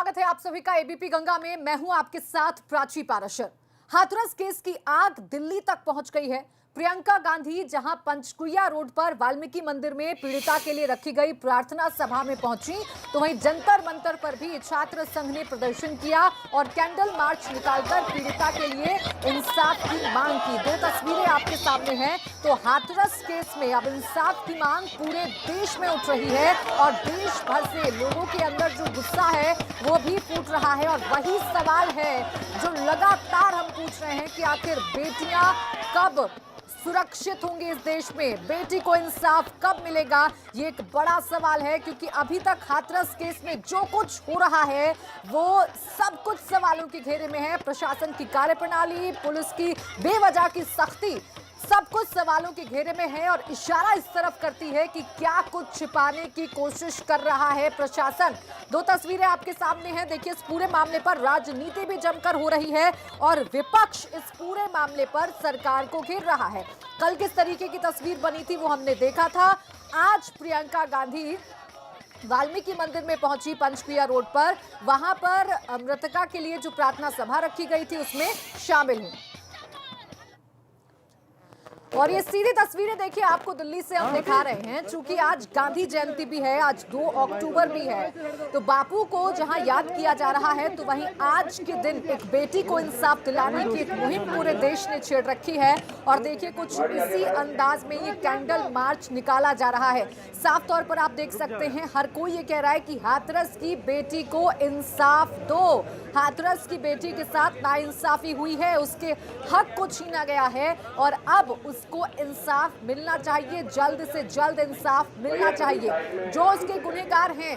स्वागत है आप सभी का एबीपी गंगा में। मैं हूं आपके साथ प्राची पाराशर। हाथरस केस की आग दिल्ली तक पहुंच गई है। प्रियंका गांधी जहां पंचकुइया रोड पर वाल्मीकि मंदिर में पीड़िता के लिए रखी गई प्रार्थना सभा में पहुंची, तो वहीं जंतर मंतर पर भी छात्र संघ ने प्रदर्शन किया और कैंडल मार्च निकालकर पीड़िता के लिए इंसाफ की मांग की। दो तस्वीरें आपके सामने हैं। तो हाथरस केस में अब इंसाफ की मांग पूरे देश में उठ रही है और देश भर से लोगों के अंदर जो गुस्सा है वो भी फूट रहा है। और वही सवाल है जो लगातार हम पूछ रहे हैं कि आखिर बेटियां कब सुरक्षित होंगी इस देश में, बेटी को इंसाफ कब मिलेगा, ये एक बड़ा सवाल है। क्योंकि अभी तक हाथरस केस में जो कुछ हो रहा है वो सब कुछ सवालों के घेरे में है। प्रशासन की कार्यप्रणाली, पुलिस की बेवजह की सख्ती, सब कुछ सवालों के घेरे में है और इशारा इस तरफ करती है कि क्या कुछ छिपाने की कोशिश कर रहा है प्रशासन। दो तस्वीरें आपके सामने हैं। देखिए, इस पूरे मामले पर राजनीति भी जमकर हो रही है और विपक्ष इस पूरे मामले पर सरकार को घेर रहा है। कल किस तरीके की तस्वीर बनी थी वो हमने देखा था। आज प्रियंका गांधी वाल्मीकि मंदिर में पहुंची पंचकुइया रोड पर, वहां पर मृतका के लिए जो प्रार्थना सभा रखी गई थी उसमें शामिल हुई। और ये सीधी तस्वीरें देखिए आपको दिल्ली से हम दिखा रहे हैं। चूंकि आज गांधी जयंती भी है, आज 2 अक्टूबर भी है, तो बापू को जहां याद किया जा रहा है, तो वहीं आज के दिन एक बेटी को इंसाफ दिलाने की एक मुहिम पूरे देश ने छेड़ रखी है। और देखिए, कुछ इसी अंदाज में ये कैंडल मार्च निकाला जा रहा है। साफ तौर पर आप देख सकते हैं, हर कोई ये कह रहा है कि हाथरस की बेटी को इंसाफ दो। हाथरस की बेटी के साथ नाइंसाफी हुई है, उसके हक को छीना गया है और अब उसको इंसाफ मिलना चाहिए, जल्द से जल्द इंसाफ मिलना चाहिए। जो उसके गुनहगार हैं,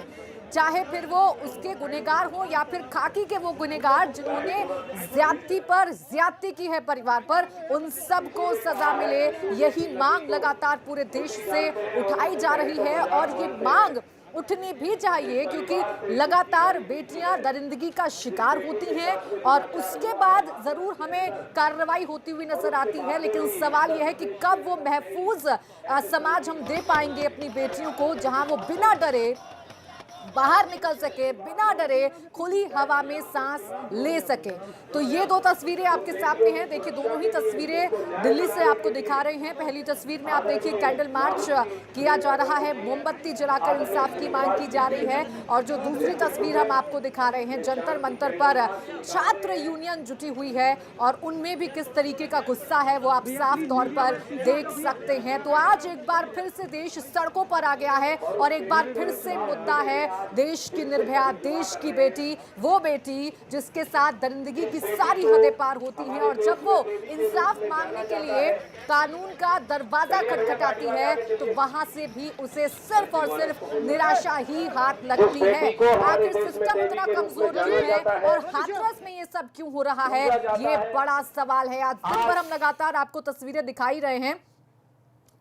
चाहे फिर वो उसके गुनहगार हो या फिर खाकी के वो गुनहगार जिन्होंने ज्यादती की है परिवार पर, उन सबको सजा मिले, यही मांग लगातार पूरे देश से उठाई जा रही है। और ये मांग उठनी भी चाहिए क्योंकि लगातार बेटियां दरिंदगी का शिकार होती हैं और उसके बाद जरूर हमें कार्रवाई होती हुई नजर आती है। लेकिन सवाल यह है कि कब वो महफूज समाज हम दे पाएंगे अपनी बेटियों को, जहां वो बिना डरे बाहर निकल सके, बिना डरे खुली हवा में सांस ले सके। तो ये दो तस्वीरें आपके सामने हैं। देखिए, दोनों ही तस्वीरें दिल्ली से आपको दिखा रहे हैं। पहली तस्वीर में आप देखिए कैंडल मार्च किया जा रहा है, मोमबत्ती जलाकर इंसाफ की मांग की जा रही है। और जो दूसरी तस्वीर हम आपको दिखा रहे हैं, जंतर मंतर पर छात्र यूनियन जुटी हुई है और उनमें भी किस तरीके का गुस्सा है वो आप साफ तौर पर देख सकते हैं। तो आज एक बार फिर से देश सड़कों पर आ गया है और एक बार फिर से मुद्दा है देश की निर्भया, देश की बेटी, वो बेटी जिसके साथ दरिंदगी की सारी हदें पार होती हैं और जब वो इंसाफ मांगने के लिए कानून का दरवाजा खटखटाती है तो वहां से भी उसे सिर्फ और सिर्फ निराशा ही हाथ लगती है। आखिर सिस्टम इतना कमजोर क्यों है और हाथरस में ये सब क्यों हो रहा है, ये बड़ा सवाल है। आज दिन भर हम लगातार आपको तस्वीरें दिखाई रहे हैं,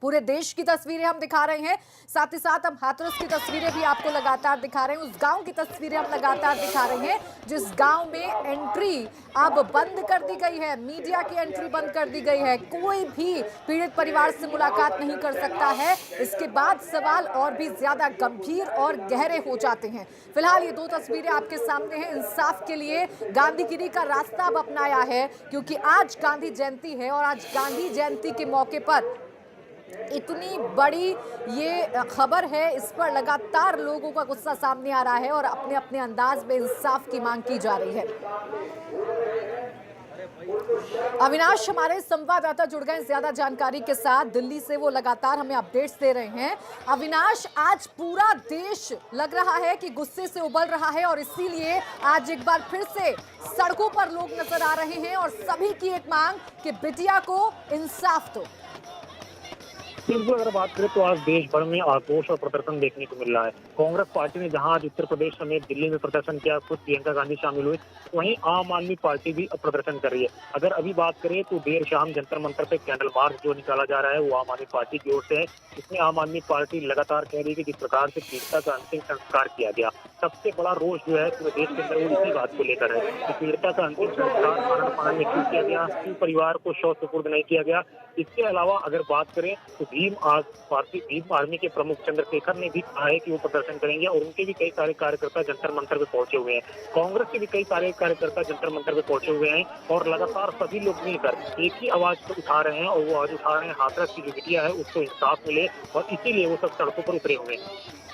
पूरे देश की तस्वीरें हम दिखा रहे हैं, साथ ही साथ हम हाथरस की तस्वीरें भी आपको लगातार दिखा रहे हैं। उस गांव की तस्वीरें हम लगातार दिखा रहे हैं जिस गांव में एंट्री अब बंद कर दी गई है, मीडिया की एंट्री बंद कर दी गई है, कोई भी पीड़ित परिवार से मुलाकात नहीं कर सकता है। इसके बाद सवाल और भी ज्यादा गंभीर और गहरे हो जाते हैं। फिलहाल ये दो तस्वीरें आपके सामने हैं। इंसाफ के लिए गांधीगिरी का रास्ता अब अपनाया है क्योंकि आज गांधी जयंती है और आज गांधी जयंती के मौके पर इतनी बड़ी ये खबर है, इस पर लगातार लोगों का गुस्सा सामने आ रहा है और अपने अपने अंदाज में इंसाफ की मांग की जा रही है। अविनाश हमारे संवाददाता जुड़ गए ज्यादा जानकारी के साथ दिल्ली से, वो लगातार हमें अपडेट्स दे रहे हैं। अविनाश, आज पूरा देश लग रहा है कि गुस्से से उबल रहा है और इसीलिए आज एक बार फिर से सड़कों पर लोग नजर आ रहे हैं और सभी की एक मांग कि बिटिया को इंसाफ दो। बिल्कुल, अगर बात करें तो आज देश भर में आक्रोश और प्रदर्शन देखने को मिल रहा है। कांग्रेस पार्टी ने जहां आज उत्तर प्रदेश समेत दिल्ली में प्रदर्शन किया, खुद प्रियंका गांधी शामिल हुई, वहीं आम आदमी पार्टी भी अब प्रदर्शन कर रही है। अगर अभी बात करें तो देर शाम जंतर मंतर पे कैंडल मार्च जो निकाला जा रहा है वो आम आदमी पार्टी की ओर से है। इसमें आम आदमी पार्टी लगातार कह रही है कि जिस प्रकार से पीड़िता का अंतिम संस्कार किया गया, सबसे बड़ा रोष जो है पूरे देश के अंदर वो इसी बात को लेकर है कि पीड़िता का अंतिम संस्कार आनंद फानन में क्यों किया गया, क्यों परिवार को शव सुपुर्द नहीं किया गया। इसके अलावा अगर बात करें तो भारतीय भीम आर्मी के प्रमुख चंद्रशेखर ने भी कहा है कि वो प्रदर्शन करेंगे और उनके भी कई सारे कार्यकर्ता जंतर मंतर पे पहुंचे हुए हैं। कांग्रेस के भी कई सारे कार्यकर्ता जंतर मंतर पे पहुंचे हुए हैं और लगातार सभी लोग मिलकर एक ही आवाज को उठा रहे हैं और वो आवाज उठा रहे हैं हाथरस की जो बिटिया है उसको इंसाफ मिले और इसीलिए वो सब सड़कों पर उतरे हुए हैं।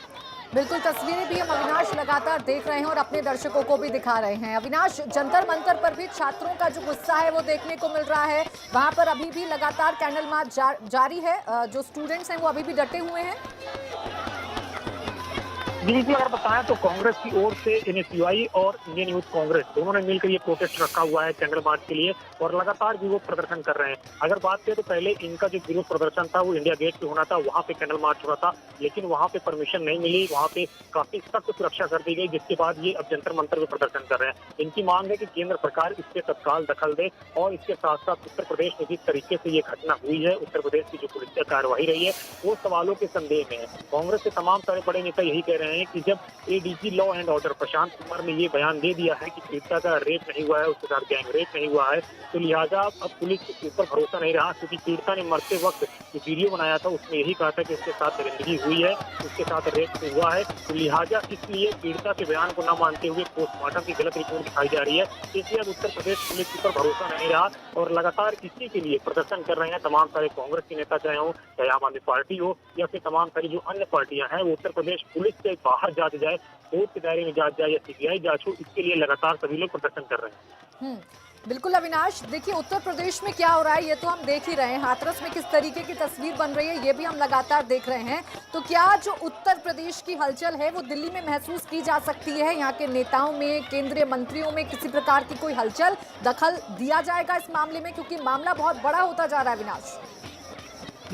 बिल्कुल, तस्वीरें भी हम अविनाश लगातार देख रहे हैं और अपने दर्शकों को भी दिखा रहे हैं। अविनाश, जंतर मंतर पर भी छात्रों का जो गुस्सा है वो देखने को मिल रहा है। वहां पर अभी भी लगातार कैंडल मार्च जारी है। जो स्टूडेंट्स हैं वो अभी भी डटे हुए हैं। जी बिल्कुल, अगर बताएं तो कांग्रेस की ओर से एनएसयूआई और इंडियन यूथ कांग्रेस दोनों ने मिलकर ये प्रोटेस्ट रखा हुआ है कैंडल मार्च के लिए और लगातार विरोध प्रदर्शन कर रहे हैं। अगर बात करें तो पहले इनका जो विरोध प्रदर्शन था वो इंडिया गेट पे होना था, वहां पे कैंडल मार्च हुआ था, लेकिन वहां पे परमिशन नहीं मिली, वहां पे काफी सख्त सुरक्षा कर दी गई, जिसके बाद ये अब जंतर मंतर में प्रदर्शन कर रहे हैं। इनकी मांग है कि केंद्र सरकार इस पे तत्काल दखल दे और इसके साथ साथ उत्तर प्रदेश में जिस तरीके से ये घटना हुई है, उत्तर प्रदेश की जो पुलिस कार्रवाई रही है वो सवालों के संदेह में है। कांग्रेस के तमाम सारे बड़े नेता यही कह रहे हैं कि जब ADG law and order Prashant Kumar ने ये बयान दे दिया है कि पीड़िता का रेप नहीं हुआ है, उसके साथ गैंग रेप नहीं हुआ है, तो लिहाजा अब पुलिस के ऊपर भरोसा नहीं रहा, क्योंकि पीड़िता ने मरते वक्त जो वीडियो बनाया था उसमें यही कहा था कि उसके साथ दरिंदगी हुई है, उसके साथ रेप हुआ है, तो लिहाजा इसलिए पीड़िता के बयान को न मानते हुए पोस्टमार्टम की गलत रिपोर्ट दिखाई जा रही है। इसलिए अब उत्तर प्रदेश पुलिस के ऊपर भरोसा नहीं रहा और लगातार इसी के लिए प्रदर्शन कर रहे हैं तमाम सारे कांग्रेस के नेता, चाहे आम आदमी पार्टी हो या फिर तमाम सारी जो अन्य पार्टियां हैं। वो उत्तर प्रदेश पुलिस से बाहर जांच जाए, कोर्ट के दायरे में जांच जाए या सीबीआई जांच हो, इसके लिए लगातार सभी लोग प्रदर्शन कर रहे हैं। बिल्कुल अविनाश, देखिए उत्तर प्रदेश में क्या हो रहा है ये तो हम देख ही रहे हैं। हाथरस में किस तरीके की तस्वीर बन रही है ये भी हम लगातार देख रहे हैं। तो क्या जो उत्तर प्रदेश की हलचल है वो दिल्ली में महसूस की जा सकती है? यहाँ के नेताओं में, केंद्रीय मंत्रियों में किसी प्रकार की कोई हलचल, दखल दिया जाएगा इस मामले में, क्योंकि मामला बहुत बड़ा होता जा रहा है अविनाश?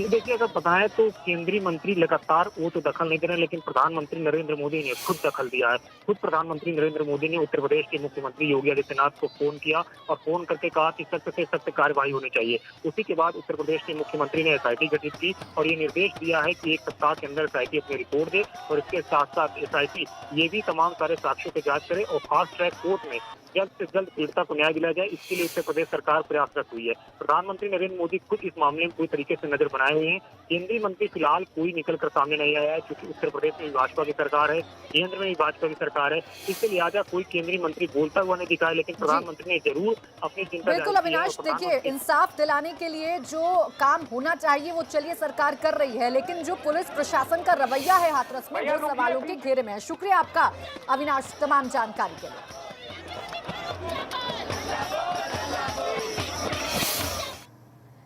देखिए, अगर बताएं तो केंद्रीय मंत्री लगातार वो तो दखल नहीं दे रहे, लेकिन प्रधानमंत्री नरेंद्र मोदी ने खुद दखल दिया है। खुद प्रधानमंत्री नरेंद्र मोदी ने उत्तर प्रदेश के मुख्यमंत्री योगी आदित्यनाथ को फोन किया और फोन करके कहा कि सख्त से सख्त कार्रवाई होनी चाहिए। उसी के बाद उत्तर प्रदेश के मुख्यमंत्री ने एसआईटी गठित की और ये निर्देश दिया है कि 1 सप्ताह के अंदर एसआईटी अपनी रिपोर्ट दे और इसके साथ साथ एसआईटी ये भी तमाम सारे साक्ष्यों की जांच करे और फास्ट ट्रैक कोर्ट में जल्द से जल्द पीड़िता को न्याय दिलाया जाए। इसके लिए उत्तर प्रदेश सरकार प्रयासरत हुई है। प्रधानमंत्री नरेंद्र मोदी खुद इस मामले में पूरी तरीके से नजर बनाए हुए हैं। केंद्रीय मंत्री फिलहाल कोई निकलकर सामने नहीं आया है, क्योंकि उत्तर प्रदेश में भाजपा की सरकार है, केंद्र में भी भाजपा की सरकार है, इससे लिहाजा कोई केंद्रीय मंत्री बोलता हुआ नहीं दिखा है, लेकिन प्रधानमंत्री ने जरूर अपनी चिंता बिल्कुल अविनाश, देखिए इंसाफ दिलाने के लिए जो काम होना चाहिए वो चलिए सरकार कर रही है, लेकिन जो पुलिस प्रशासन का रवैया है हाथरस में वो सवालों के घेरे में है। शुक्रिया आपका अविनाश तमाम जानकारी के लिए।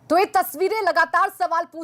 तो ये तस्वीरें लगातार सवाल पूछ